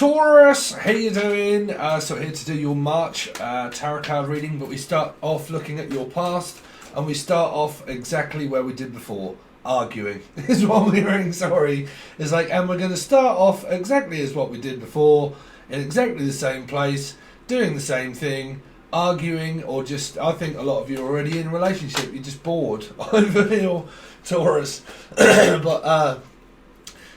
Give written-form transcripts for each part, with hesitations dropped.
Taurus, how you doing? So here to do your March tarot card reading, but we start off looking at your past, and we start off exactly where we did before, arguing. Is what I'm hearing, sorry. It's like, and we're going to start off exactly as what we did before, in exactly the same place, doing the same thing, arguing, or just, I think a lot of you are already in a relationship, you're just bored over here, Taurus. But,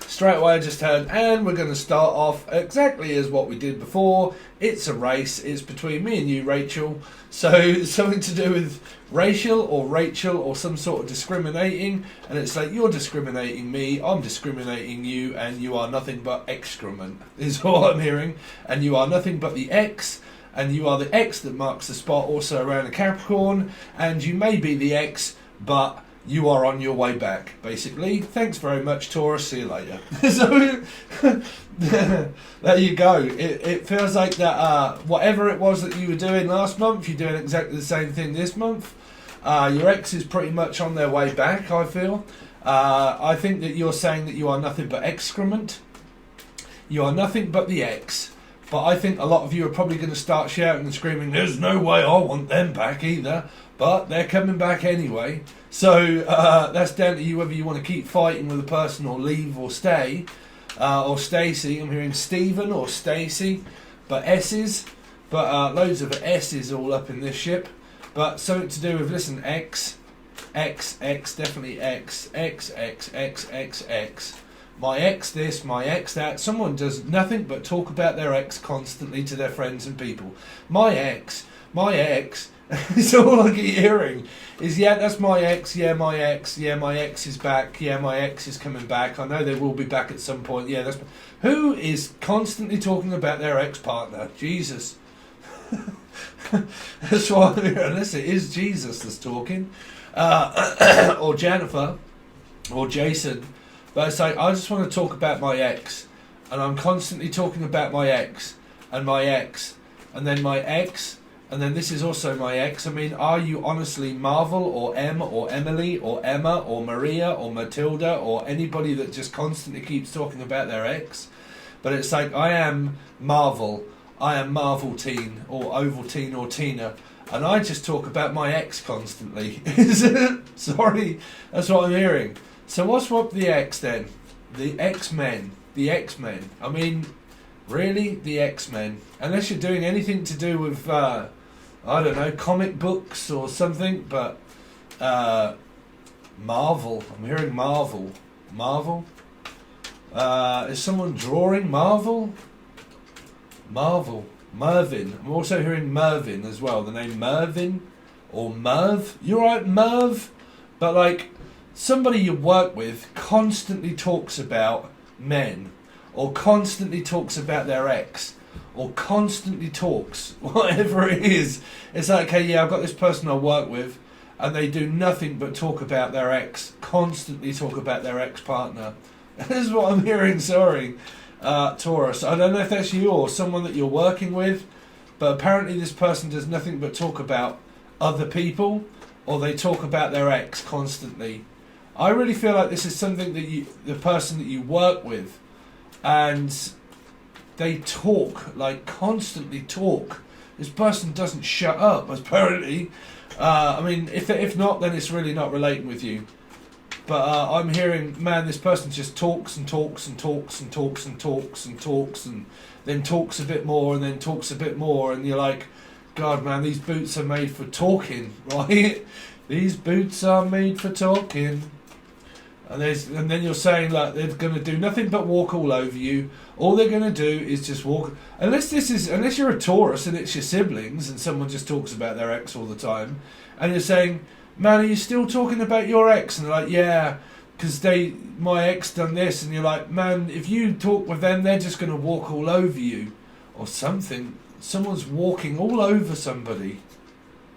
straight away I just heard, and we're going to start off exactly as what we did before. It's a race. It's between me and you, Rachel. So something to do with racial or Rachel or some sort of discriminating. And it's like, you're discriminating me, I'm discriminating you, and you are nothing but excrement, is what I'm hearing. And you are nothing but the X, and you are the X that marks the spot also around a Capricorn. And you may be the X, but you are on your way back, basically. Thanks very much, Taurus. See you later. So, there you go. It feels like that whatever it was that you were doing last month, you're doing exactly the same thing this month. Your ex is pretty much on their way back, I feel. I think that you're saying that you are nothing but excrement. You are nothing but the ex. But I think a lot of you are probably going to start shouting and screaming, there's no way I want them back either. But they're coming back anyway. So that's down to you whether you want to keep fighting with a person or leave or stay. Or Stacey. I'm hearing Stephen or Stacey. But S's. But loads of S's all up in this ship. But something to do with, listen, X, definitely X. My ex this, my ex that. Someone does nothing but talk about their ex constantly to their friends and people. My ex. It's all I keep hearing is, yeah, that's my ex, yeah, my ex is back, yeah, my ex is coming back. I know they will be back at some point. Yeah, that's who is constantly talking about their ex-partner. Jesus. That's why I'm here. Unless it is Jesus that's talking. Or Jennifer. Or Jason. But it's like, I just want to talk about my ex. And I'm constantly talking about my ex. And my ex. And then my ex. And then this is also my ex. I mean, are you honestly Marvel or M or Emily or Emma or Maria or Matilda or anybody that just constantly keeps talking about their ex? But it's like, I am Marvel. I am Marvel Teen or Ovaltine or Tina. And I just talk about my ex constantly. Sorry, that's what I'm hearing. So what's up the X then? The X-Men. The X-Men. I mean, really? The X-Men. Unless you're doing anything to do with, I don't know, comic books or something, but Marvel. I'm hearing Marvel. Marvel? Is someone drawing Marvel? Marvel. Mervyn. I'm also hearing Mervyn as well. The name Mervyn or Merv. You're right, Merv? But like, somebody you work with constantly talks about men, or constantly talks about their ex, or constantly talks, whatever it is. It's like, okay, yeah, I've got this person I work with, and they do nothing but talk about their ex, constantly talk about their ex-partner. This is what I'm hearing, sorry, Taurus. I don't know if that's you or someone that you're working with, but apparently this person does nothing but talk about other people, or they talk about their ex constantly. I really feel like this is something that the person that you work with, and they talk, like constantly talk. This person doesn't shut up, apparently. I mean, if not, then it's really not relating with you. But I'm hearing, man, this person just talks and talks and talks and talks and talks and talks and then talks a bit more and then talks a bit more, and you're like, God, man, these boots are made for talking, right? These boots are made for talking. And then you're saying like they're going to do nothing but walk all over you. All they're going to do is just walk. Unless you're a Taurus and it's your siblings and someone just talks about their ex all the time, and you're saying, man, are you still talking about your ex? And they're like, yeah, because my ex done this, and you're like, man, if you talk with them, they're just going to walk all over you, or something. Someone's walking all over somebody.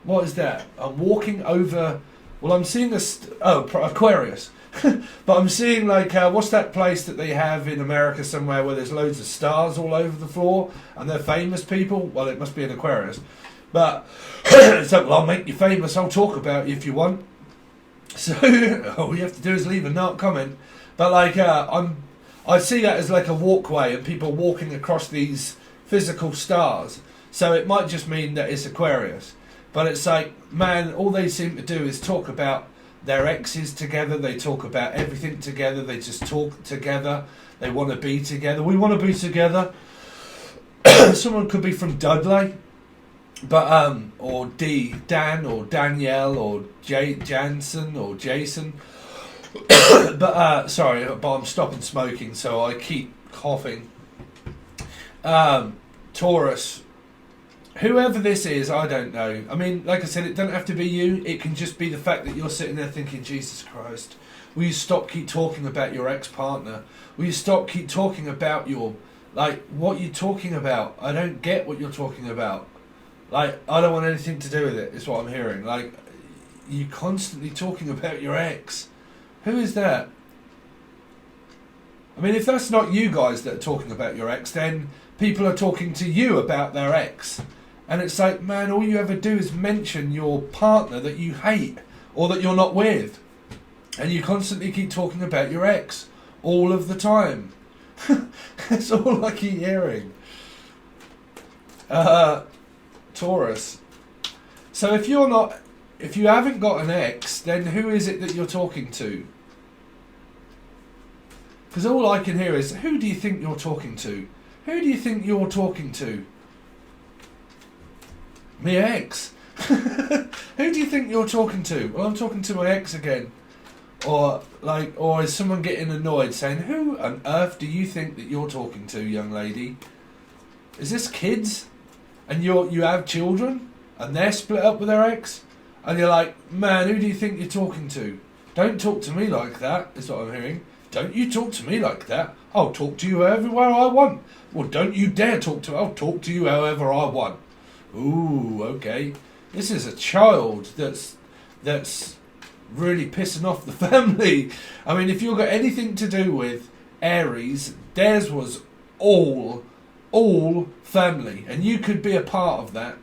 What is that? I'm walking over. Well, I'm seeing Aquarius. But I'm seeing like, what's that place that they have in America somewhere where there's loads of stars all over the floor and they're famous people? Well, it must be an Aquarius. But it's like, well, I'll make you famous. I'll talk about you if you want. So all you have to do is leave a comment. But like, I'm I see that as like a walkway and people walking across these physical stars. So it might just mean that it's Aquarius. But it's like, man, all they seem to do is talk about their exes together. They talk about everything together. They just talk together. They want to be together. We want to be together. Someone could be from Dudley. But or Dan or Danielle or Jansen or Jason. But sorry, but I'm stopping smoking, so I keep coughing. Taurus, whoever this is, I don't know. I mean, like I said, it doesn't have to be you. It can just be the fact that you're sitting there thinking, Jesus Christ, will you stop keep talking about your ex-partner? Will you stop keep talking about your, like, what you're talking about? I don't get what you're talking about. Like, I don't want anything to do with it, is what I'm hearing. Like, you're constantly talking about your ex. Who is that? I mean, if that's not you guys that are talking about your ex, then people are talking to you about their ex. And it's like, man, all you ever do is mention your partner that you hate or that you're not with. And you constantly keep talking about your ex all of the time. That's all I keep hearing. Taurus. So if you haven't got an ex, then who is it that you're talking to? Because all I can hear is, who do you think you're talking to? Who do you think you're talking to? Me ex. Who do you think you're talking to? Well, I'm talking to my ex again. Or is someone getting annoyed saying, who on earth do you think that you're talking to, young lady? Is this kids? And you have children? And they're split up with their ex? And you're like, man, who do you think you're talking to? Don't talk to me like that, is what I'm hearing. Don't you talk to me like that. I'll talk to you everywhere I want. Well, don't you dare talk to me. I'll talk to you however I want. Ooh, okay. This is a child that's really pissing off the family. I mean, if you've got anything to do with Aries, theirs was all family. And you could be a part of that.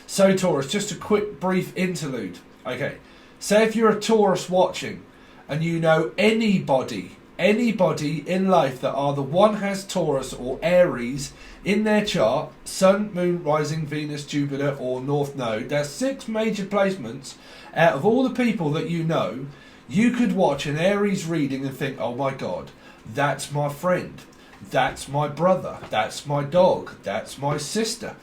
So Taurus, just a quick brief interlude. Okay, say if you're a Taurus watching and you know anybody in life that either one has Taurus or Aries in their chart, Sun, Moon, Rising, Venus, Jupiter or North Node, there's 6 major placements. Out of all the people that you know, you could watch an Aries reading and think, oh my God, that's my friend, that's my brother, that's my dog, that's my sister.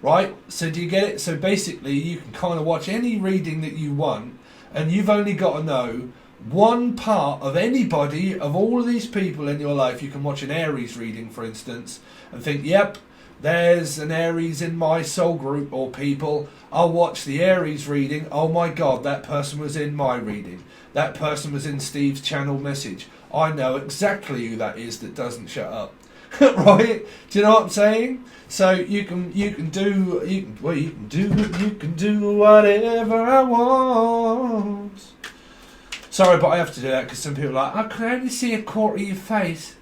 Right? So do you get it? So basically you can kind of watch any reading that you want and you've only got to know one part of anybody, of all of these people in your life. You can watch an Aries reading, for instance, and think, yep, there's an Aries in my soul group or people. I'll watch the Aries reading. Oh my God, that person was in my reading. That person was in Steve's channel message. I know exactly who that is that doesn't shut up. Right? Do you know what I'm saying? So you can do whatever I want. Sorry, but I have to do that because some people are like, I can only see a quarter of your face.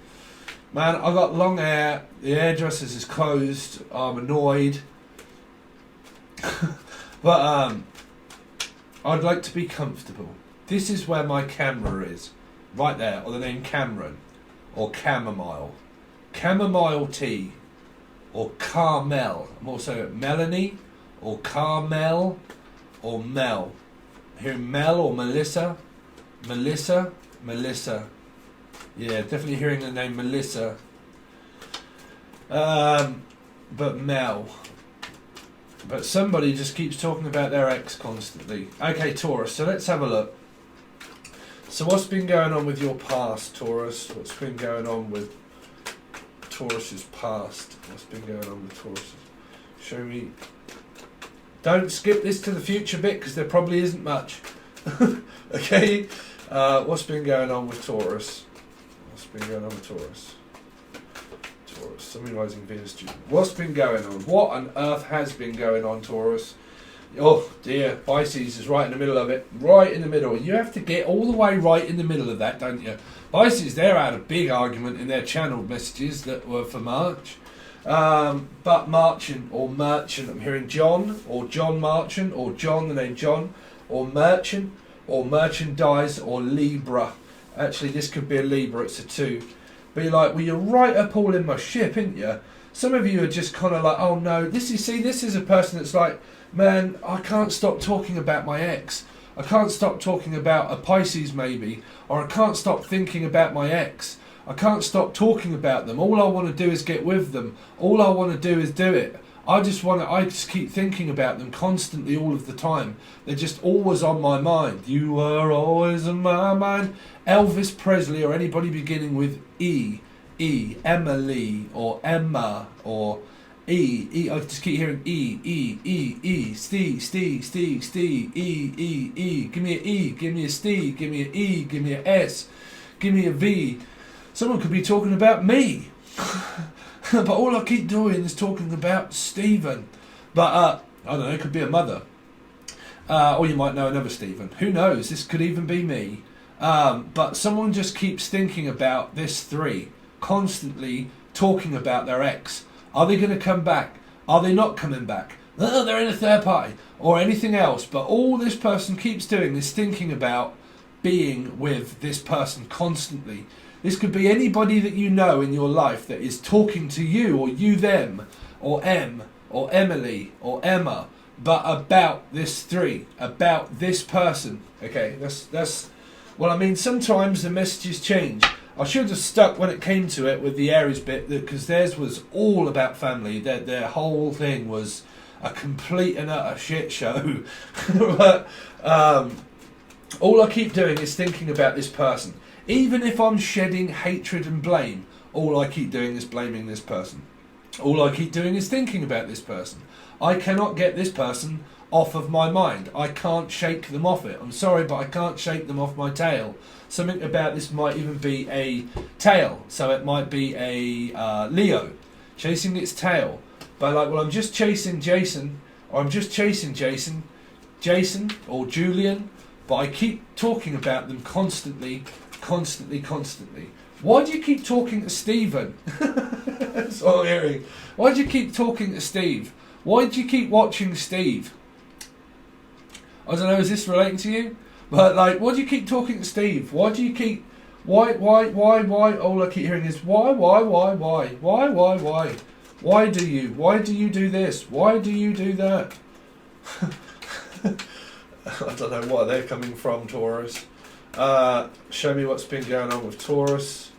Man, I got long hair. The hairdresser's is closed. I'm annoyed. But I'd like to be comfortable. This is where my camera is. Right there, or the name Cameron. Or chamomile. Chamomile tea. Or Carmel. I'm also Melanie. Or Carmel. Or Mel. Here, Mel or Melissa. Melissa. Yeah, definitely hearing the name Melissa. But Mel. But somebody just keeps talking about their ex constantly. Okay, Taurus, so let's have a look. So what's been going on with your past, Taurus? What's been going on with Taurus's past? What's been going on with Taurus? Show me. Don't skip this to the future bit because there probably isn't much. Okay? What's been going on with Taurus? What's been going on with Taurus? Taurus, Sun, Rising, Venus, Jupiter. What's been going on? What on earth has been going on, Taurus? Oh dear, Pisces is right in the middle of it. Right in the middle. You have to get all the way right in the middle of that, don't you? Pisces, they had a big argument in their channel messages that were for March. But Marchant or Merchant, I'm hearing John or John Marchant or John, the name John, or Merchant or Merchandise or Libra. Actually, this could be a Libra, it's a 2. but you're like, well, you're right up all in my ship, ain't you? Some of you are just kind of like, oh no, this is a person that's like, man, I can't stop talking about my ex. I can't stop talking about a Pisces maybe, or I can't stop thinking about my ex. I can't stop talking about them. All I want to do is get with them. All I want to do is do it. I just keep thinking about them constantly all of the time. They're just always on my mind. You are always on my mind. Elvis Presley or anybody beginning with E, Emily or Emma or E. I just keep hearing E, Steve, E. Give me an E, give me a Steve, give me an E, give me an S, give me a V. Someone could be talking about me. But all I keep doing is talking about Stephen. But, I don't know, it could be a mother. Or you might know another Stephen. Who knows? This could even be me. But someone just keeps thinking about this three, constantly talking about their ex. Are they going to come back? Are they not coming back? Oh, they're in a third party. Or anything else. But all this person keeps doing is thinking about being with this person constantly. This could be anybody that you know in your life that is talking to you or you them or M or Emily or Emma, but about this three, about this person. Okay, that's well, I mean, sometimes the messages change. I should have stuck when it came to it with the Aries bit, because theirs was all about family. Their whole thing was a complete and utter shit show. But all I keep doing is thinking about this person. Even if I'm shedding hatred and blame, all I keep doing is blaming this person. All I keep doing is thinking about this person. I cannot get this person off of my mind. I can't shake them off it. I'm sorry, but I can't shake them off my tail. Something about this might even be a tail. So it might be a Leo chasing its tail. But like, well, I'm just chasing Jason, or I'm just chasing Jason or Julian, but I keep talking about them constantly. Why do you keep talking to Stephen? That's what I'm hearing. Why do you keep talking to Steve? Why do you keep watching Steve? I don't know, is this relating to you? But like, why do you keep talking to Steve? Why do you keep... Why? All I keep hearing is why? Why do you do this? Why do you do that? I don't know why they're coming from, Taurus. Show me what's been going on with Taurus.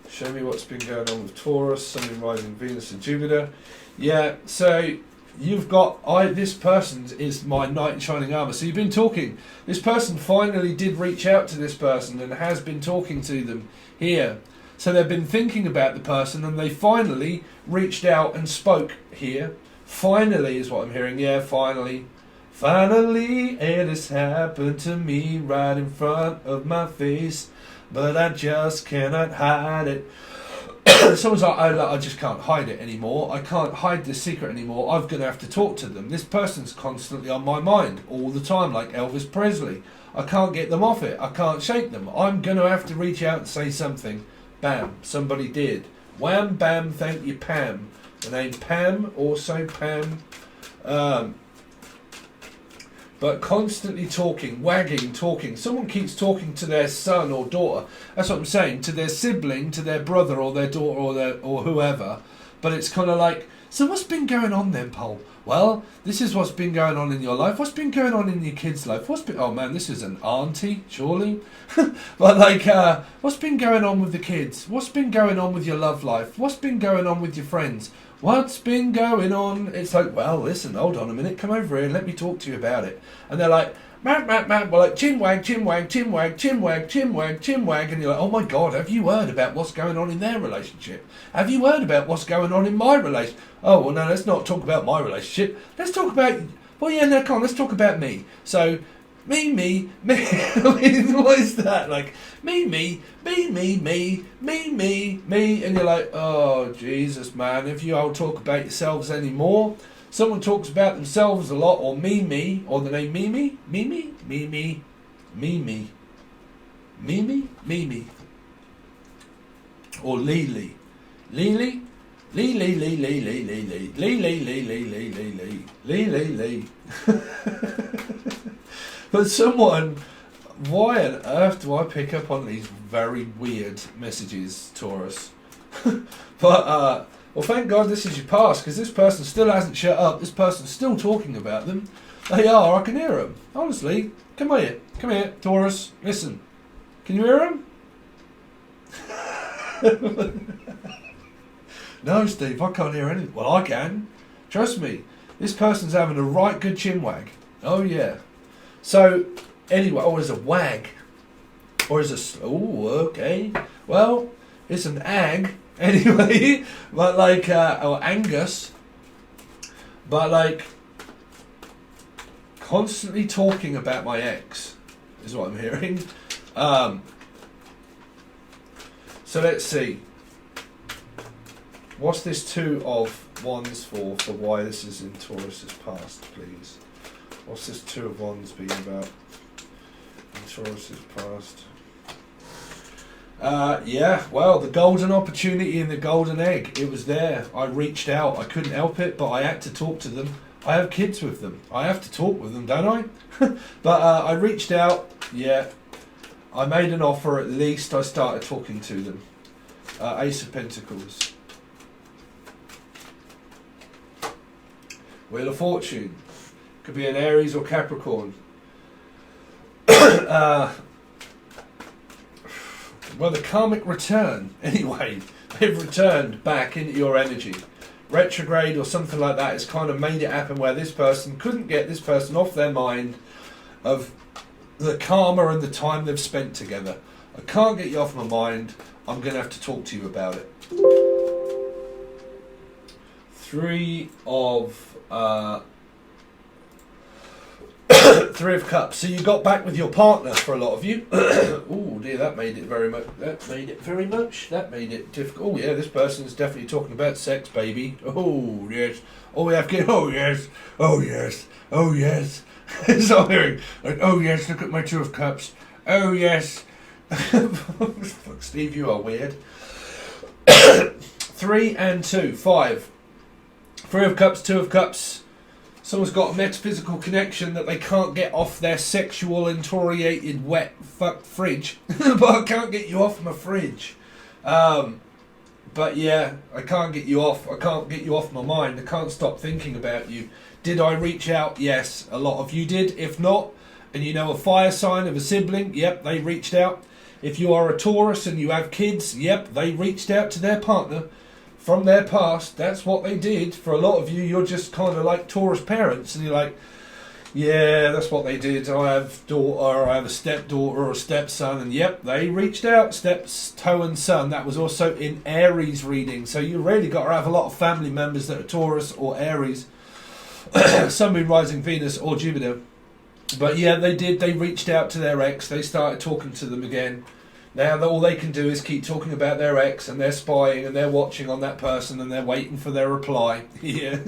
Show me what's been going on with Taurus. Sun, rising Venus and Jupiter. Yeah, so you've got... this person is my knight in shining armour. So you've been talking. This person finally did reach out to this person and has been talking to them here. So they've been thinking about the person and they finally reached out and spoke here. Finally is what I'm hearing. Yeah, finally. Finally, it has happened to me right in front of my face, but I just cannot hide it. Someone's like, oh, I just can't hide it anymore. I can't hide this secret anymore. I'm going to have to talk to them. This person's constantly on my mind all the time, like Elvis Presley. I can't get them off it. I can't shake them. I'm going to have to reach out and say something. Bam, somebody did. Wham, bam, thank you, Pam. The name Pam, also Pam. But constantly talking, wagging, talking. Someone keeps talking to their son or daughter. That's what I'm saying. To their sibling, to their brother or their daughter or whoever. But it's kind of like, so what's been going on then, Paul? Well, this is what's been going on in your life. What's been going on in your kid's life? Oh man, this is an auntie, surely. But like, what's been going on with the kids? What's been going on with your love life? What's been going on with your friends? What's been going on? It's like, well, listen, hold on a minute, come over here, let me talk to you about it. And they're like, Matt, well, like, chin wag, and you're like, oh my God, have you heard about what's going on in their relationship? Have you heard about what's going on in my relationship? Oh, well, no, let's not talk about my relationship. Let's talk about, well, yeah, no, come on, let's talk about me. So, me. I mean, what is that? Like, me. And you're like, oh, Jesus, man, if you all talk about yourselves anymore. Someone talks about themselves a lot, or me, or the name Mimi. Or Lily. But someone Why on earth do I pick up on these very weird messages, Taurus? But, well, thank God this is your past, because this person still hasn't shut up. This person's still talking about them. They are, I can hear them. Honestly, come here, Taurus, listen. Can you hear them? No, Steve, I can't hear anything. Well, I can. Trust me. This person's having a right good chinwag. Oh, yeah. So, anyway, there's a wag. Or is a... Oh, okay. Well, it's an ag. Anyway, but like... or Angus. But like... Constantly talking about my ex. Is what I'm hearing. So, let's see. What's this Two of Wands for why this is in Taurus's past, please? What's this Two of Wands being about in Taurus's past? Yeah, well, the golden opportunity and the golden egg. It was there. I reached out. I couldn't help it, but I had to talk to them. I have kids with them. I have to talk with them, don't I? But I reached out. Yeah. I made an offer. At least I started talking to them. Ace of Pentacles. Wheel of Fortune. Could be an Aries or Capricorn. Well, the karmic return. Anyway, they've returned back into your energy. Retrograde or something like that has kind of made it happen where this person couldn't get this person off their mind of the karma and the time they've spent together. I can't get you off my mind. I'm going to have to talk to you about it. Three of Cups. So you got back with your partner for a lot of you. Oh dear, that made it very much. That made it difficult. Oh yeah, this person is definitely talking about sex, baby. Oh yes. Oh we have kids. Oh yes. Oh yes. Oh yes. So I'm hearing like, oh yes, look at my Two of Cups. Oh yes. Fuck, Steve, you are weird. 3 and 2, 5. 3 of Cups, 2 of Cups. Someone's got a metaphysical connection that they can't get off their sexual infuriated wet fuck fridge. But I can't get you off my fridge. But yeah, I can't get you off. I can't get you off my mind. I can't stop thinking about you. Did I reach out? Yes, a lot of you did. If not, and you know a fire sign of a sibling, yep, they reached out. If you are a Taurus and you have kids, yep, they reached out to their partner from their past. That's what they did. For a lot of you, you're just kind of like Taurus parents, and you're like, yeah, that's what they did. I have daughter, I have a stepdaughter or a stepson, and yep, they reached out. Toe and son. That was also in Aries reading. So you really got to have a lot of family members that are Taurus or Aries, Sun, Moon, Rising, Venus, or Jupiter. But yeah, they did. They reached out to their ex. They started talking to them again. Now all they can do is keep talking about their ex, and they're spying and they're watching on that person and they're waiting for their reply. Yeah.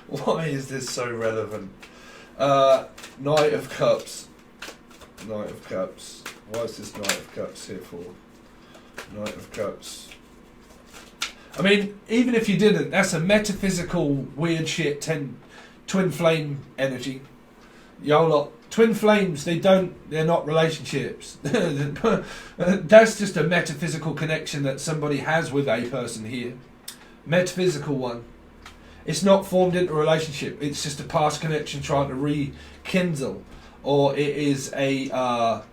Why is this so relevant? Knight of Cups. Knight of Cups. Why is this Knight of Cups here for? Knight of Cups. I mean, even if you didn't, that's a metaphysical weird shit. Twin flame energy. Yo lot. Twin flames, they're not relationships. That's just a metaphysical connection that somebody has with a person here. Metaphysical one. It's not formed into a relationship. It's just a past connection trying to rekindle. Or it is a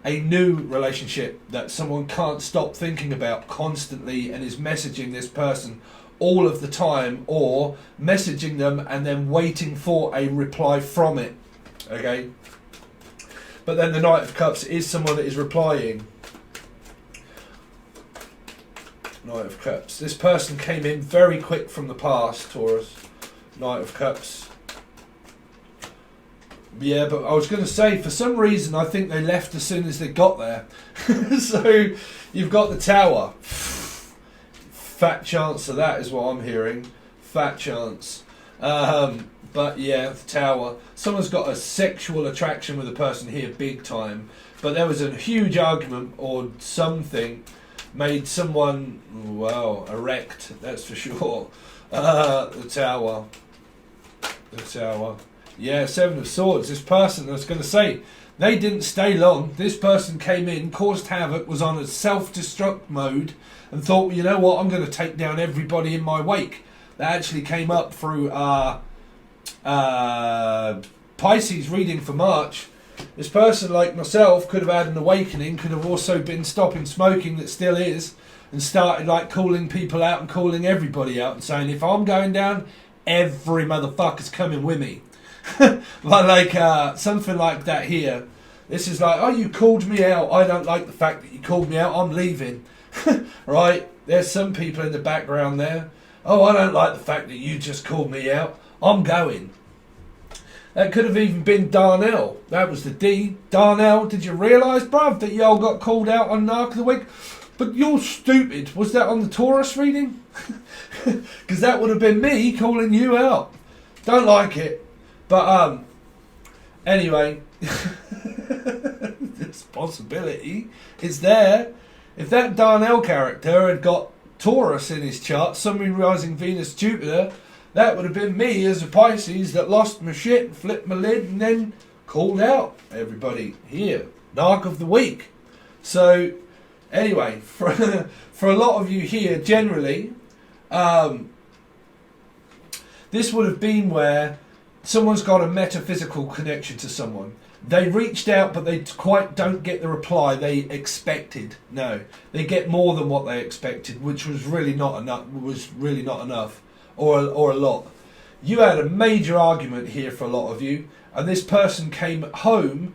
new relationship that someone can't stop thinking about constantly and is messaging this person all of the time, or messaging them and then waiting for a reply from it. Okay? But then the Knight of Cups is someone that is replying. Knight of Cups. This person came in very quick from the past, Taurus. Knight of Cups. Yeah, but I was going to say, for some reason, I think they left as soon as they got there. So, you've got the Tower. Fat chance of that is what I'm hearing. Fat chance. But yeah, the Tower. Someone's got a sexual attraction with a person here, big time. But there was a huge argument or something made someone, wow, erect, that's for sure. The Tower. The Tower. Yeah, Seven of Swords. This person, I was going to say, they didn't stay long. This person came in, caused havoc, was on a self-destruct mode, and thought, well, you know what, I'm going to take down everybody in my wake. That actually came up through Pisces reading for March. This person, like myself, could have had an awakening, could have also been stopping smoking, that still is, and started like calling people out and calling everybody out and saying, if I'm going down, every motherfucker's coming with me. But like something like that here. This is like, oh, you called me out. I don't like the fact that you called me out. I'm leaving. Right? There's some people in the background there. Oh, I don't like the fact that you just called me out. I'm going. That could have even been Darnell. That was the D. Darnell, did you realise, bruv, that y'all got called out on Narc of the Week? But you're stupid. Was that on the Taurus reading? Because that would have been me calling you out. Don't like it. But, anyway, this possibility is there. If that Darnell character had got Taurus in his chart, Sun, Moon, Rising, Venus, Jupiter, that would have been me as a Pisces that lost my shit and flipped my lid and then called out everybody here. Narc of the Week. So, anyway, for a lot of you here, generally, this would have been where someone's got a metaphysical connection to someone. They reached out, but they quite don't get the reply they expected. No, they get more than what they expected, which was really not enough, or a lot. You had a major argument here for a lot of you, and this person came home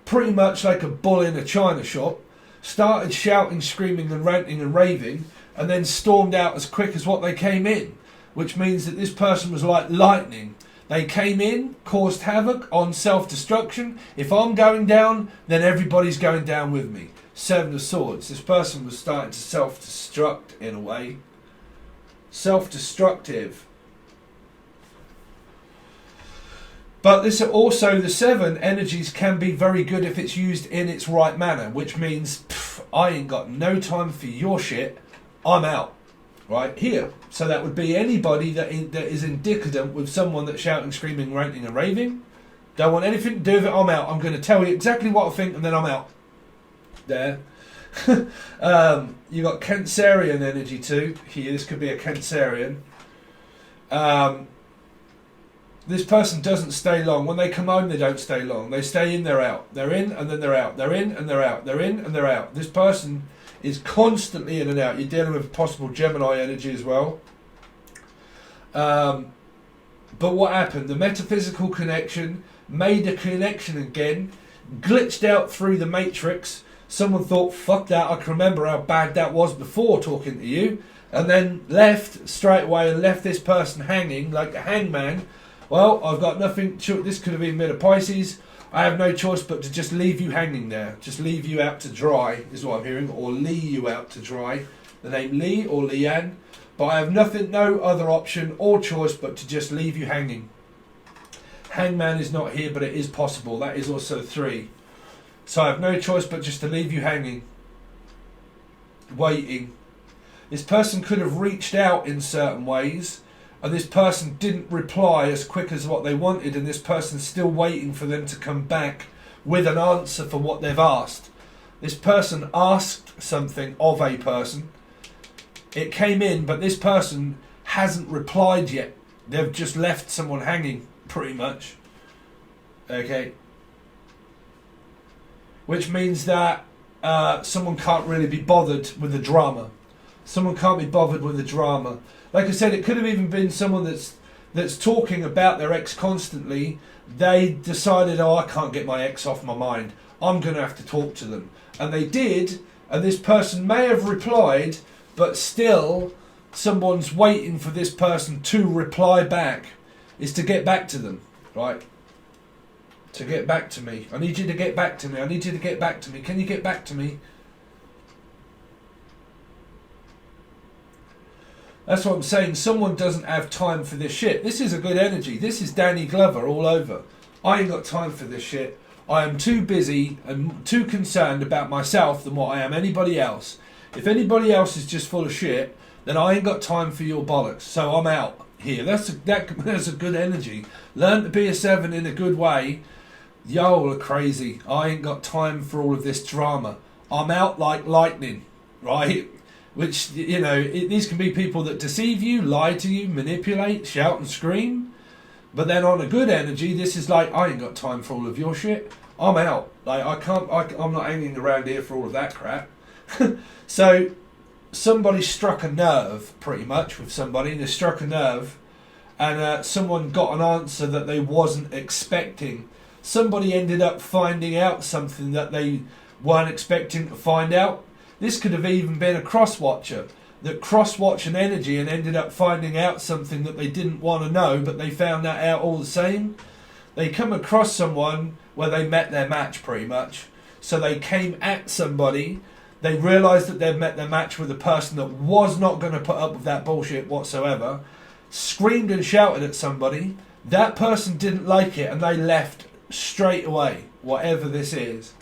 pretty much like a bull in a china shop, started shouting, screaming, and ranting and raving, and then stormed out as quick as what they came in, which means that this person was like lightning. They came in, caused havoc on self-destruction. If I'm going down, then everybody's going down with me. Seven of Swords. This person was starting to self-destruct in a way. Self-destructive. But this also, the seven energies can be very good if it's used in its right manner, which means, I ain't got no time for your shit. I'm out. Right here. So that would be anybody that is indicative with someone that's shouting, screaming, ranting and raving. Don't want anything to do with it. I'm out. I'm going to tell you exactly what I think and then I'm out. There. You got Cancerian energy too. Here, this could be a Cancerian. This person doesn't stay long. When they come home, they don't stay long. They stay in, they're out. They're in and then they're out. They're in and they're out. They're in and they're out. This person is constantly in and out. You're dealing with possible Gemini energy as well. But what happened? The metaphysical connection made a connection again, glitched out through the matrix. Someone thought, fuck that, I can remember how bad that was before talking to you, and then left straight away and left this person hanging like a hangman. Well, I've got nothing, this could have even been a Pisces. I have no choice but to just leave you hanging there. Just leave you out to dry, is what I'm hearing. Or lee you out to dry. The name Lee or Leanne. But I have nothing, no other option or choice but to just leave you hanging. Hangman is not here, but it is possible. That is also 3. So I have no choice but just to leave you hanging. Waiting. This person could have reached out in certain ways, and this person didn't reply as quick as what they wanted, and this person's still waiting for them to come back with an answer for what they've asked. This person asked something of a person. It came in, but this person hasn't replied yet. They've just left someone hanging, pretty much. Okay. Which means that someone can't really be bothered with the drama. Someone can't be bothered with the drama. Like I said, it could have even been someone that's talking about their ex constantly. They decided, oh, I can't get my ex off my mind. I'm going to have to talk to them. And they did, and this person may have replied, but still someone's waiting for this person to reply back, is to get back to them, right? To get back to me. I need you to get back to me. I need you to get back to me. Can you get back to me? That's what I'm saying. Someone doesn't have time for this shit. This is a good energy. This is Danny Glover all over. I ain't got time for this shit. I am too busy and too concerned about myself than what I am anybody else. If anybody else is just full of shit, then I ain't got time for your bollocks. So I'm out here. That's a good energy. Learn to be a 7 in a good way. Y'all are crazy. I ain't got time for all of this drama. I'm out like lightning, right? Which, you know, these can be people that deceive you, lie to you, manipulate, shout and scream. But then on a good energy, this is like, I ain't got time for all of your shit. I'm out. Like, I'm not hanging around here for all of that crap. So somebody struck a nerve, pretty much, with somebody. They struck a nerve, and someone got an answer that they wasn't expecting. Somebody ended up finding out something that they weren't expecting to find out. This could have even been a cross-watcher that cross-watched an energy and ended up finding out something that they didn't want to know, but they found that out all the same. They come across someone where they met their match, pretty much. So they came at somebody. They realised that they'd met their match with a person that was not going to put up with that bullshit whatsoever. Screamed and shouted at somebody. That person didn't like it and they left straight away, whatever this is.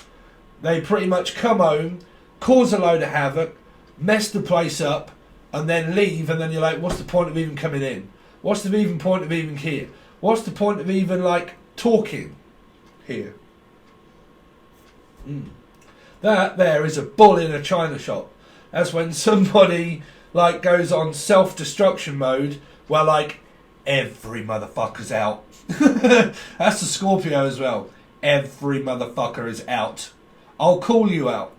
They pretty much come home, cause a load of havoc, mess the place up, and then leave, and then you're like, what's the point of even coming in? What's the even point of even here? What's the point of even, like, talking here? That there is a bull in a china shop. That's when somebody, like, goes on self-destruction mode, where, like, every motherfucker's out. That's the Scorpio as well. Every motherfucker is out. I'll call you out.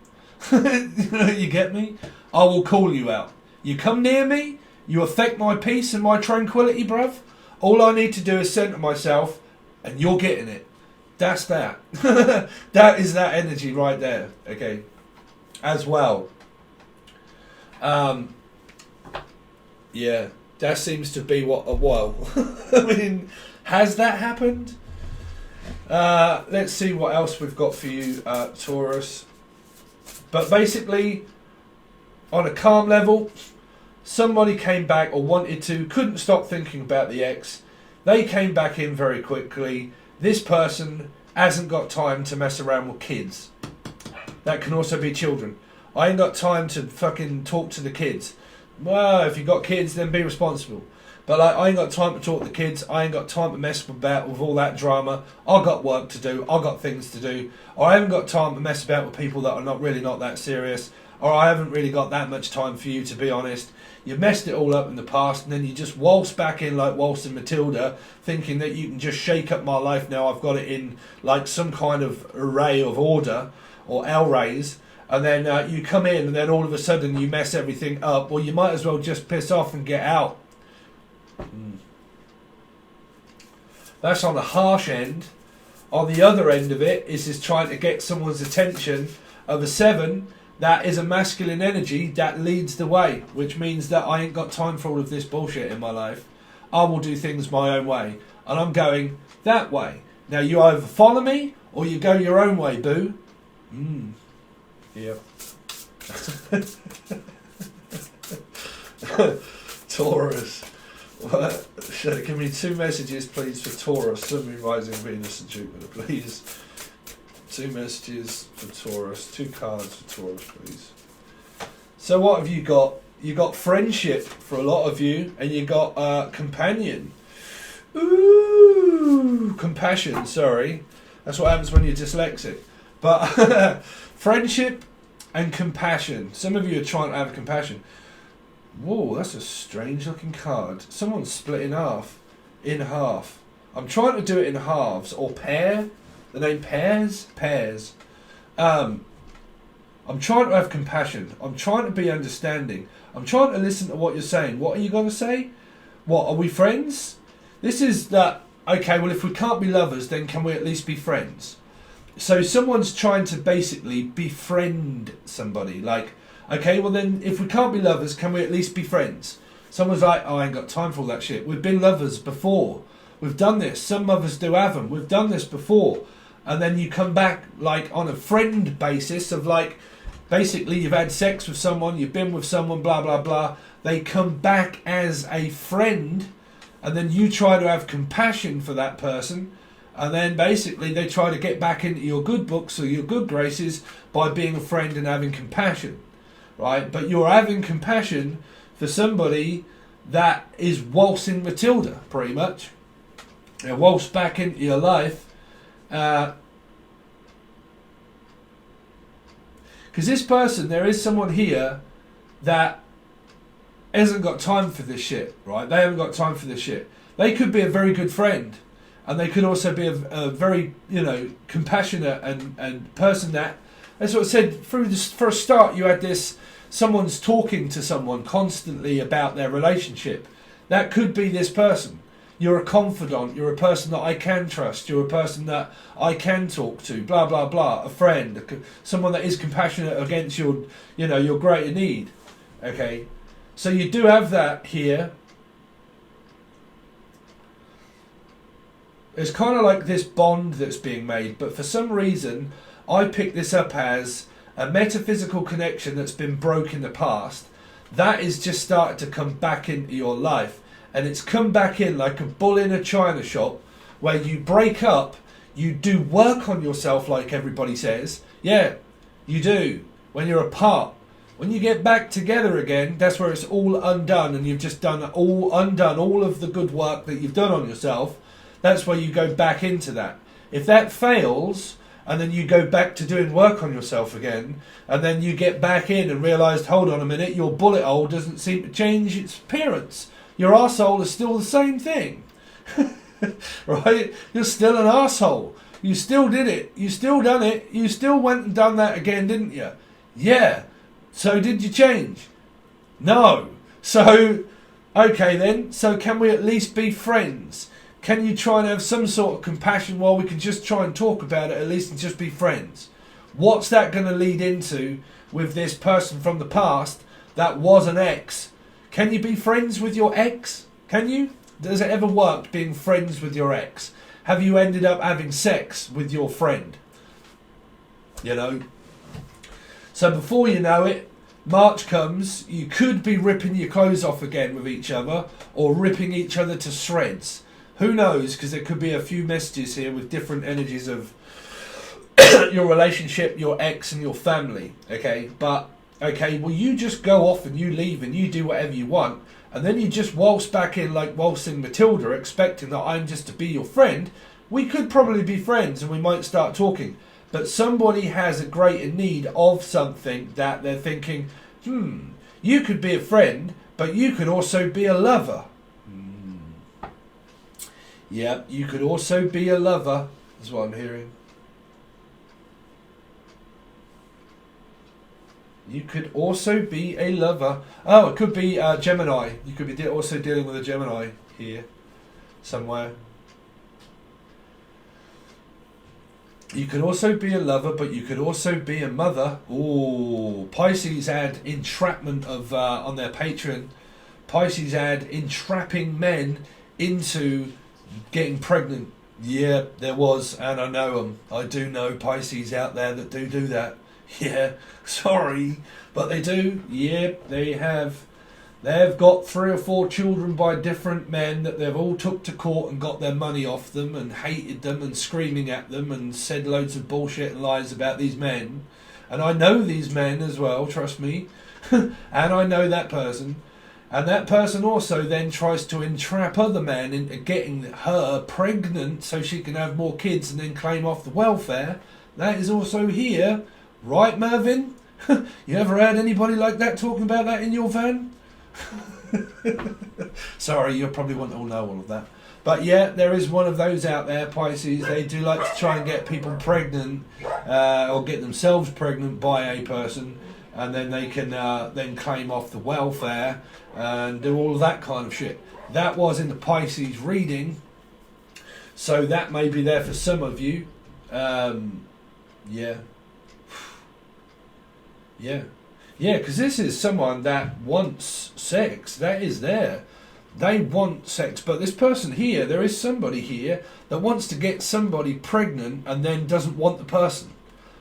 You get me? I will call you out. You come near me, you affect my peace and my tranquility, bruv. All I need to do is center myself, and you're getting it. That's that. That is that energy right there. Okay. As well. Yeah. That seems to be what a while. I mean, has that happened? Let's see what else we've got for you, Taurus. But basically, on a calm level, somebody came back or wanted to, couldn't stop thinking about the ex. They came back in very quickly. This person hasn't got time to mess around with kids. That can also be children. I ain't got time to fucking talk to the kids. Well, if you got kids, then be responsible. But like, I ain't got time to talk to the kids. I ain't got time to mess about with all that drama. I got work to do. I got things to do. Or I haven't got time to mess about with people that are not that serious. Or I haven't really got that much time for you, to be honest. You messed it all up in the past, and then you just waltz back in like Waltz and Matilda, thinking that you can just shake up my life now. I've got it in like some kind of array of order or arrays. And then you come in, and then all of a sudden you mess everything up. Well, you might as well just piss off and get out. That's on the harsh end. On the other end of it is trying to get someone's attention of a 7. That is a masculine energy that leads the way, which means that I ain't got time for all of this bullshit in my life. I will do things my own way, and I'm going that way. Now you either follow me or you go your own way, boo. Yeah. Taurus. What? Give me 2 messages, please, for Taurus. Sun, rising, Venus, and Jupiter, please. 2 messages for Taurus. 2 cards for Taurus, please. So what have you got? You got friendship for a lot of you, and you got companion. Ooh, compassion. Sorry, that's what happens when you're dyslexic. But friendship and compassion. Some of you are trying to have compassion. Whoa, that's a strange looking card. Someone's split in half. In half. I'm trying to do it in halves or pair. The name pairs? Pairs. I'm trying to have compassion. I'm trying to be understanding. I'm trying to listen to what you're saying. What are you going to say? What, are we friends? This is that, okay, well, if we can't be lovers, then can we at least be friends? So someone's trying to basically befriend somebody. Like, okay, well then, if we can't be lovers, can we at least be friends? Someone's like, oh, I ain't got time for all that shit. We've been lovers before. We've done this. Some mothers do have them. We've done this before. And then you come back like on a friend basis of like, basically you've had sex with someone, you've been with someone, blah, blah, blah. They come back as a friend, and then you try to have compassion for that person. And then basically they try to get back into your good books or your good graces by being a friend and having compassion. Right? But you're having compassion for somebody that is waltzing Matilda, pretty much. They waltz back into your life. Because this person, there is someone here that hasn't got time for this shit, right? They haven't got time for this shit. They could be a very good friend, and they could also be a very, compassionate and person that, that's what I said, through this, for a start, you had this, someone's talking to someone constantly about their relationship. That could be this person. You're a confidant, you're a person that I can trust, you're a person that I can talk to, blah, blah, blah, a friend, someone that is compassionate against your, your greater need, okay? So you do have that here. It's kind of like this bond that's being made, but for some reason, I pick this up as a metaphysical connection that's been broke in the past. That is just started to come back into your life. And it's come back in like a bull in a china shop, where you break up, you do work on yourself like everybody says. Yeah, you do. When you're apart. When you get back together again, that's where it's all undone, and you've just undone all of the good work that you've done on yourself. That's where you go back into that. If that fails, and then you go back to doing work on yourself again, and then you get back in and realise, hold on a minute, your bullet hole doesn't seem to change its appearance. Your arsehole is still the same thing. Right? You're still an arsehole. You still did it. You still done it. You still went and done that again, didn't you? Yeah. So did you change? No. So, okay then. So can we at least be friends? Can you try and have some sort of compassion while we can just try and talk about it at least and just be friends? What's that going to lead into with this person from the past that was an ex? Can you be friends with your ex? Can you? Does it ever work being friends with your ex? Have you ended up having sex with your friend? So before you know it, March comes, you could be ripping your clothes off again with each other, or ripping each other to shreds. Who knows, because there could be a few messages here with different energies of your relationship, your ex and your family, okay? But, okay, well you just go off and you leave and you do whatever you want, and then you just waltz back in like waltzing Matilda, expecting that I'm just to be your friend. We could probably be friends and we might start talking. But somebody has a greater need of something that they're thinking, you could be a friend, but you could also be a lover. Yeah, you could also be a lover, is what I'm hearing. You could also be a lover. Oh, it could be Gemini. You could be also dealing with a Gemini here, somewhere. You could also be a lover, but you could also be a mother. Ooh, Pisces had entrapment of on their Patron. Pisces had entrapping men into getting pregnant. Yeah, there was, and I know them. I do know Pisces out there that do that. Yeah, sorry, but they do. Yeah, they have. They've got 3 or 4 children by different men that they've all took to court and got their money off them and hated them and screaming at them and said loads of bullshit and lies about these men. And I know these men as well, trust me. And I know that person. And that person also then tries to entrap other men into getting her pregnant so she can have more kids and then claim off the welfare. That is also here. Right, Mervyn? You ever heard anybody like that talking about that in your van? Sorry, you probably won't all know all of that. But yeah, there is one of those out there, Pisces. They do like to try and get people pregnant or get themselves pregnant by a person, and then they can then claim off the welfare and do all of that kind of shit. That was in the Pisces reading, so that may be there for some of you. Yeah. Yeah, because this is someone that wants sex. That is there. They want sex. But this person here, there is somebody here that wants to get somebody pregnant and then doesn't want the person.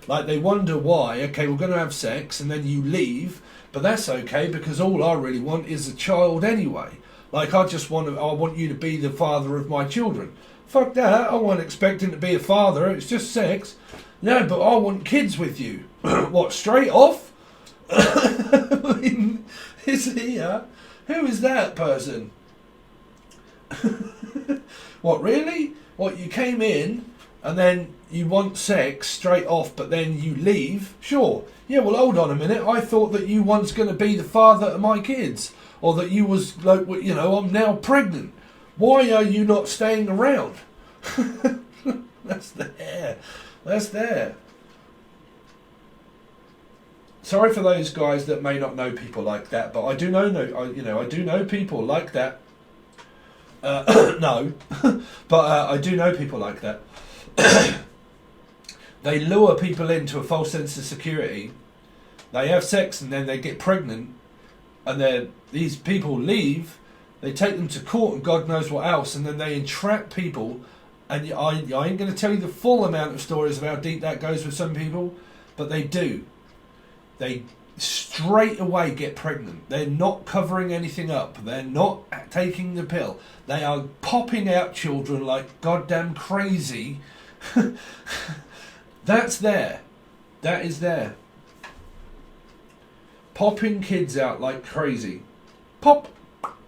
Like, they wonder why. Okay, we're going to have sex and then you leave. But that's okay, because all I really want is a child anyway. Like, I want you to be the father of my children. Fuck that. I wasn't expecting to be a father. It's just sex. No, but I want kids with you. What, straight off? I mean, is here. Who is that person? What, really? What, you came in and then you want sex straight off, but then you leave? Sure. Yeah, well, hold on a minute. I thought that you once going to be the father of my kids. Or that you was, like, you know, I'm now pregnant. Why are you not staying around? That's there. That's there. Sorry for those guys that may not know people like that, but I do know I do know people like that. No, but I do know people like that. They lure people into a false sense of security. They have sex and then they get pregnant, and then these people leave. They take them to court and God knows what else, and then they entrap people. And I ain't going to tell you the full amount of stories of how deep that goes with some people, but they do. They straight away get pregnant. They're not covering anything up. They're not taking the pill. They are popping out children like goddamn crazy. That's there. That is there. Popping kids out like crazy. Pop.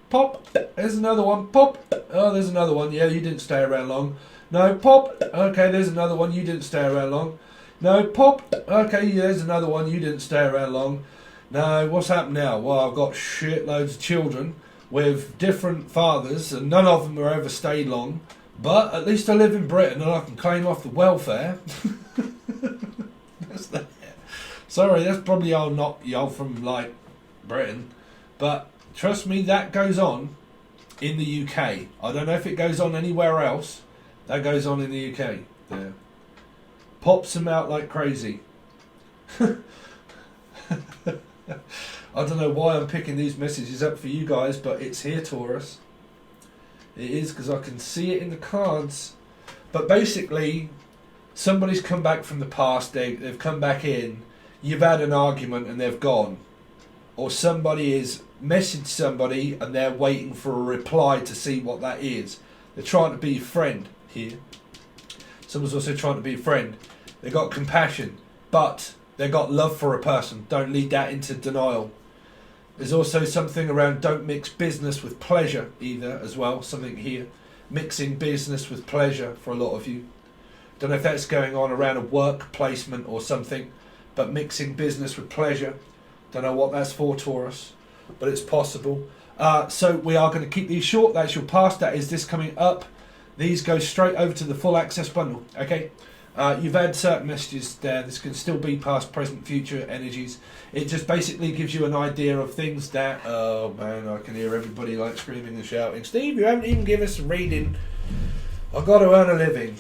Pop. There's another one. Pop. Oh, there's another one. Yeah, you didn't stay around long. No, pop. Okay, there's another one. You didn't stay around long. No, pop. Okay, there's another one. You didn't stay around long. No, what's happened now? Well, I've got shitloads of children with different fathers, and none of them have ever stayed long. But at least I live in Britain and I can claim off the welfare. That's that. Sorry, that's probably not y'all from, like, Britain. But trust me, that goes on in the UK. I don't know if it goes on anywhere else. That goes on in the UK. Yeah. Pops them out like crazy. I don't know why I'm picking these messages up for you guys, but it's here, Taurus. It is, because I can see it in the cards. But basically, somebody's come back from the past, they've come back in, you've had an argument and they've gone. Or somebody is messaged somebody and they're waiting for a reply to see what that is. They're trying to be a friend here. Someone's also trying to be a friend. They got compassion, but they got love for a person. Don't lead that into denial. There's also something around don't mix business with pleasure either as well. Something here. Mixing business with pleasure for a lot of you. Don't know if that's going on around a work placement or something, but mixing business with pleasure. Don't know what that's for, Taurus, but it's possible. So we are going to keep these short. That's your past. That is this coming up. These go straight over to the full access bundle. Okay. You've had certain messages there. This can still be past, present, future energies. It just basically gives you an idea of things that, oh man, I can hear everybody like screaming and shouting. Steve, you haven't even given us a reading. I've got to earn a living.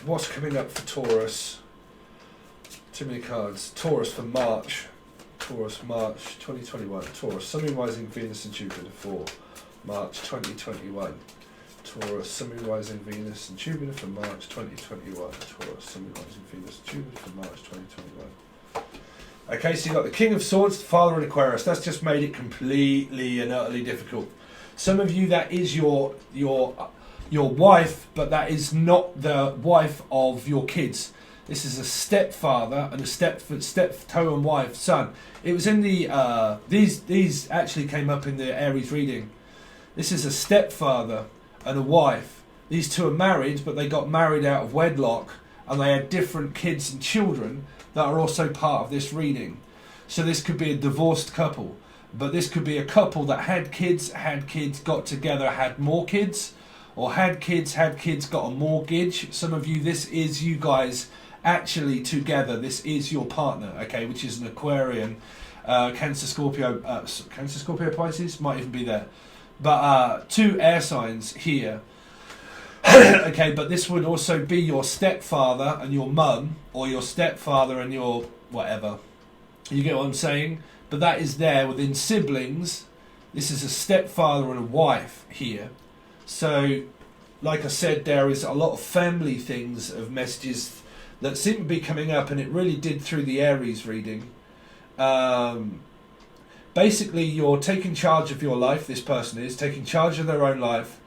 What's coming up for Taurus? Too many cards. Taurus for March. Taurus March 2021. Taurus, Sun, Rising, Venus and Jupiter for March 2021. Taurus, Sun, Rising, Venus and Jupiter for March 2021. Taurus, Sun, Rising, Venus and Jupiter for March 2021. Okay, so you've got the King of Swords, the Father and Aquarius. That's just made it completely and utterly difficult. Some of you, that is your wife, but that is not the wife of your kids. This is a stepfather and a step-toe and wife, son. It was in the these actually came up in the Aries reading. This is a stepfather and a wife. These two are married, but they got married out of wedlock, and they had different kids and children that are also part of this reading. So this could be a divorced couple, but this could be a couple that had kids, got together, had more kids, or had kids, got a mortgage. Some of you, this is you guys actually together. This is your partner, okay, which is an Aquarian, Cancer, Scorpio, Pisces, might even be there. But two air signs here. Okay, but this would also be your stepfather and your mum, or your stepfather and your whatever. You get what I'm saying? But that is there within siblings. This is a stepfather and a wife here. So, like I said, there is a lot of family things of messages that seem to be coming up, and it really did through the Aries reading. Basically, you're taking charge of your life. This person is taking charge of their own life.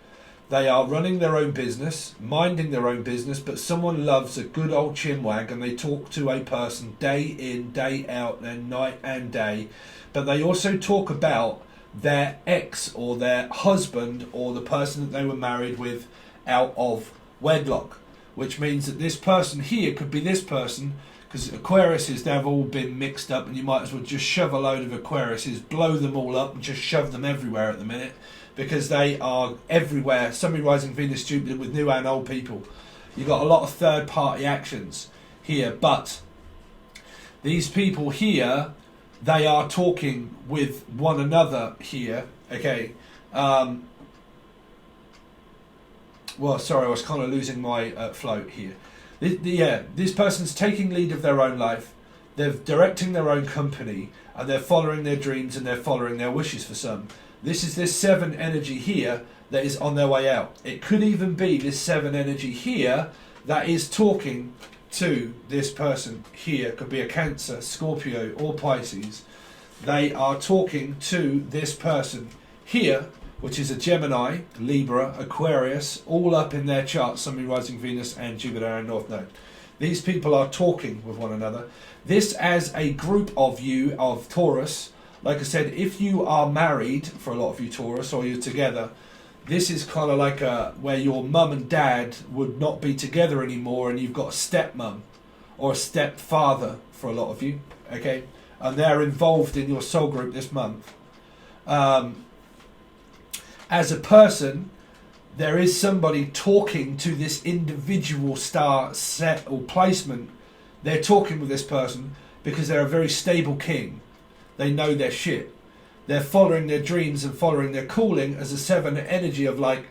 They are running their own business, minding their own business, but someone loves a good old chinwag and they talk to a person day in, day out, and night and day. But they also talk about their ex or their husband or the person that they were married with out of wedlock, which means that this person here could be this person, because Aquariuses, they've all been mixed up, and you might as well just shove a load of Aquariuses, blow them all up and just shove them everywhere at the minute, because they are everywhere. Somebody rising Venus Jupiter with new and old people. You've got a lot of third party actions here, but these people here, they are talking with one another here, okay. Well, sorry, I was kind of losing my float here. This person's taking lead of their own life. They're directing their own company, and they're following their dreams and they're following their wishes for some. This is this 7 energy here that is on their way out. It could even be this 7 energy here that is talking to this person here. It could be a Cancer, Scorpio or Pisces. They are talking to this person here, which is a Gemini, Libra, Aquarius, all up in their chart, Sun, rising Venus and Jupiter and North Node. These people are talking with one another. This as a group of you, of Taurus, like I said, if you are married, for a lot of you Taurus, or you're together, this is kind of like where your mum and dad would not be together anymore, and you've got a stepmum or a stepfather for a lot of you, okay? And they're involved in your soul group this month. As a person, there is somebody talking to this individual star set or placement. They're talking with this person because they're a very stable king. They know their shit. They're following their dreams and following their calling as a 7 energy of like,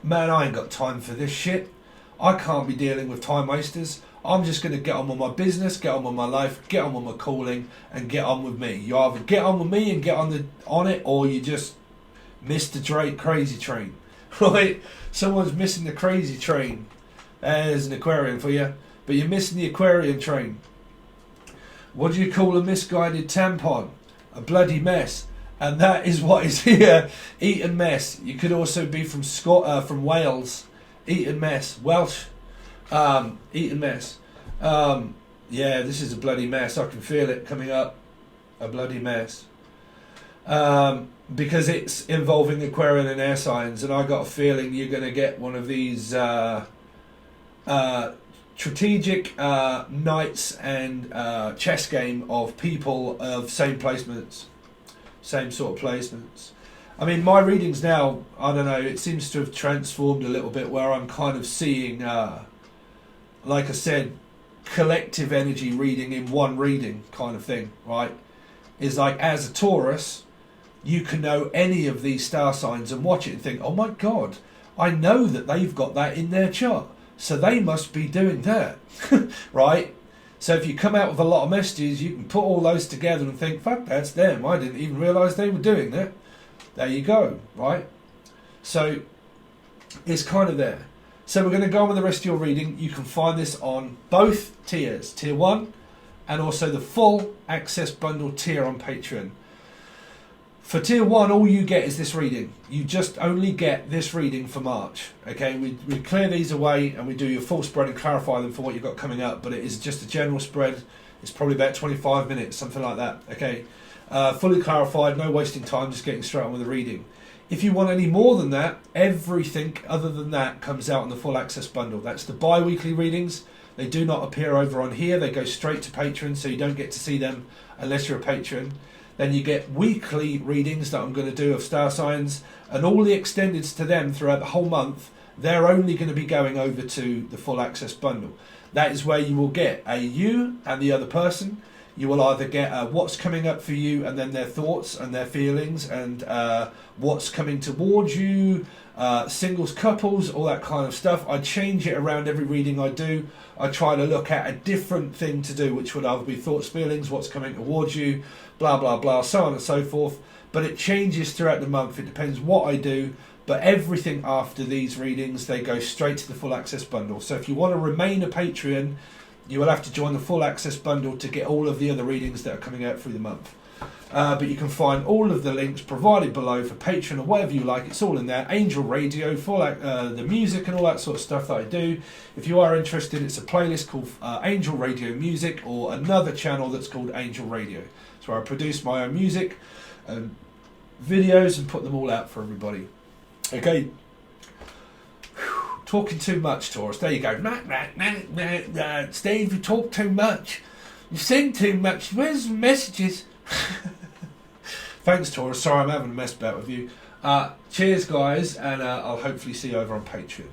man, I ain't got time for this shit. I can't be dealing with time wasters. I'm just going to get on with my business, get on with my life, get on with my calling, and get on with me. You either get on with me and get on it, or you just miss the crazy train. Right? Someone's missing the crazy train. There's an Aquarian for you. But you're missing the Aquarian train. What do you call a misguided tampon? A bloody mess. And that is what is here. Eton mess. You could also be from Wales. Eton mess. Welsh. Eton mess. Yeah, this is a bloody mess. I can feel it coming up. A bloody mess. Because it's involving Aquarian and air signs, and I got a feeling you're going to get one of these strategic knights and chess game of people of same placements, same sort of placements. I mean, my readings now, I don't know, it seems to have transformed a little bit where I'm kind of seeing, like I said, collective energy reading in one reading kind of thing, right? Is like, as a Taurus, you can know any of these star signs and watch it and think, oh my God, I know that they've got that in their chart. So they must be doing that, right? So if you come out with a lot of messages, you can put all those together and think, fuck, that's them. I didn't even realise they were doing that. There you go, right? So it's kind of there. So we're going to go on with the rest of your reading. You can find this on both tiers, tier 1 and also the full access bundle tier on Patreon. For tier 1, all you get is this reading. You just only get this reading for March. Okay, we clear these away and we do your full spread and clarify them for what you've got coming up, but it is just a general spread. It's probably about 25 minutes, something like that. Okay, fully clarified, no wasting time, just getting straight on with the reading. If you want any more than that, everything other than that comes out in the full access bundle. That's the bi-weekly readings. They do not appear over on here. They go straight to Patreon, so you don't get to see them unless you're a patron. Then you get weekly readings that I'm going to do of star signs, and all the extendeds to them throughout the whole month, they're only going to be going over to the full access bundle. That is where you will get a you and the other person. You will either get what's coming up for you and then their thoughts and their feelings and what's coming towards you, singles, couples, all that kind of stuff. I change it around every reading I do. I try to look at a different thing to do, which would either be thoughts, feelings, what's coming towards you, blah, blah, blah, so on and so forth. But it changes throughout the month. It depends what I do. But everything after these readings, they go straight to the full access bundle. So if you want to remain a Patreon, you will have to join the full access bundle to get all of the other readings that are coming out through the month. But you can find all of the links provided below for Patron or whatever you like. It's all in there. Angel Radio for the music and all that sort of stuff that I do. If you are interested, it's a playlist called Angel Radio Music, or another channel that's called Angel Radio. It's where I produce my own music and videos and put them all out for everybody. Okay. Talking too much, Taurus. There you go. Steve, you talk too much. You sing too much. Where's the messages? Thanks, Taurus. Sorry, I'm having a mess about with you. Cheers, guys, and I'll hopefully see you over on Patreon.